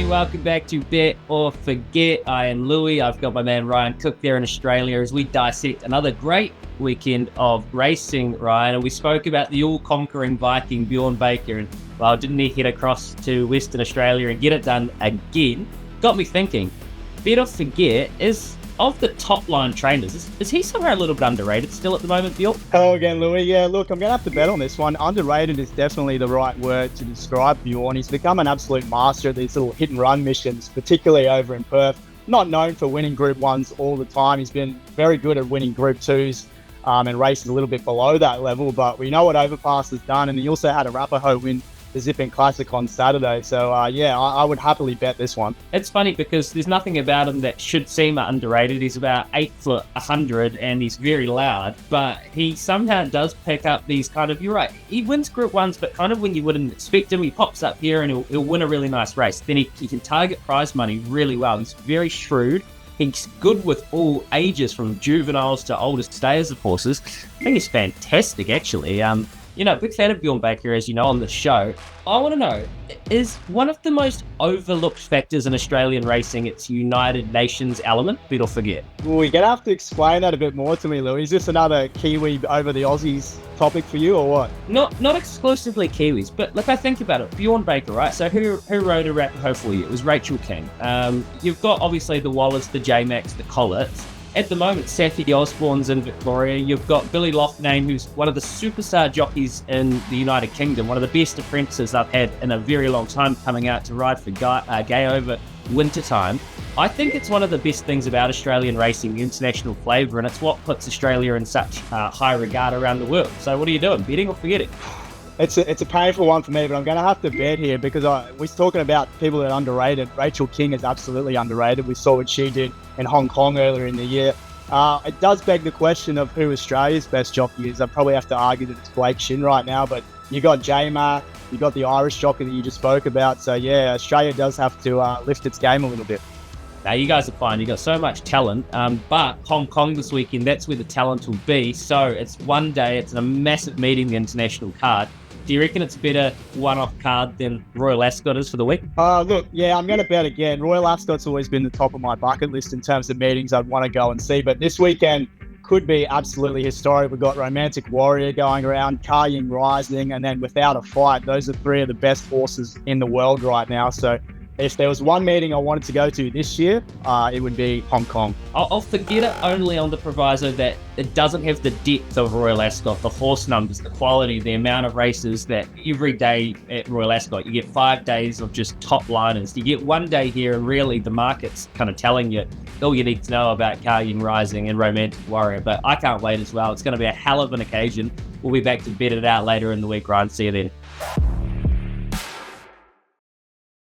everybody. Welcome back to Bet or Forget. I am Louis. I've got my man Ryan Cook there in Australia as we dissect another great weekend of racing, Ryan. And we spoke about the all-conquering Viking, Bjorn Baker. And, well, didn't he head across to Western Australia and get it done again? Got me thinking, Bet or Forget is... of the top-line trainers, is he somehow a little bit underrated still at the moment, Bjorn? Hello again, Louis. Yeah, look, I'm going to have to bet on this one. Underrated is definitely the right word to describe Bjorn. He's become an absolute master at these little hit-and-run missions, particularly over in Perth. Not known for winning Group 1s all the time. He's been very good at winning Group 2s and races a little bit below that level, but we know what Overpass has done, and he also had a Arapaho win the Zipping Classic on Saturday. So, I would happily bet this one. It's funny because there's nothing about him that should seem underrated. He's about 8 foot 100 and he's very loud, but he somehow does pick up these kind of, you're right, he wins Group 1s, but kind of when you wouldn't expect him, he pops up here and he'll win a really nice race. Then he can target prize money really well. He's very shrewd. He's good with all ages, from juveniles to oldest stayers of horses. I think he's fantastic, actually. Big fan of Bjorn Baker, as you know, on the show. I want to know, is one of the most overlooked factors in Australian racing its United Nations element? Bet or Forget? Well, you're going to have to explain that a bit more to me, Louis. Is this another Kiwi over the Aussies topic for you, or what? Not exclusively Kiwis, but look, I think about it. Bjorn Baker, right? So who rode Arapaho for you? It was Rachel King. You've got, obviously, the Wallers, the J-Max, the Collets. At the moment, Safi Osborne's in Victoria. You've got Billy Loughnane, who's one of the superstar jockeys in the United Kingdom, one of the best apprentices I've had in a very long time, coming out to ride for Gay over wintertime. I think it's one of the best things about Australian racing, the international flavour, and it's what puts Australia in such high regard around the world. So what are you doing, betting or forgetting? It's a painful one for me, but I'm going to have to bet here because we're talking about people that are underrated. Rachel King is absolutely underrated. We saw what she did in Hong Kong earlier in the year. It does beg the question of who Australia's best jockey is. I probably have to argue that it's Blake Shin right now, but you got J-Mac, you got the Irish jockey that you just spoke about. So yeah, Australia does have to lift its game a little bit. Now, you guys are fine. You got so much talent, but Hong Kong this weekend, that's where the talent will be. So it's one day, it's a massive meeting, the international card. Do you reckon it's a better one-off card than Royal Ascot is for the week? Look, yeah, I'm going to bet again. Royal Ascot's always been the top of my bucket list in terms of meetings I'd want to go and see. But this weekend could be absolutely historic. We've got Romantic Warrior going around, Karying Rising, and then Without a Fight. Those are three of the best horses in the world right now. So if there was one meeting I wanted to go to this year, it would be Hong Kong. I'll forget it only on the proviso that it doesn't have the depth of Royal Ascot, the horse numbers, the quality, the amount of races that every day at Royal Ascot. You get 5 days of just top liners. You get one day here and really the market's kind of telling you all you need to know about Karying Rising and Romantic Warrior. But I can't wait as well. It's going to be a hell of an occasion. We'll be back to bet it out later in the week, Ryan. See you then.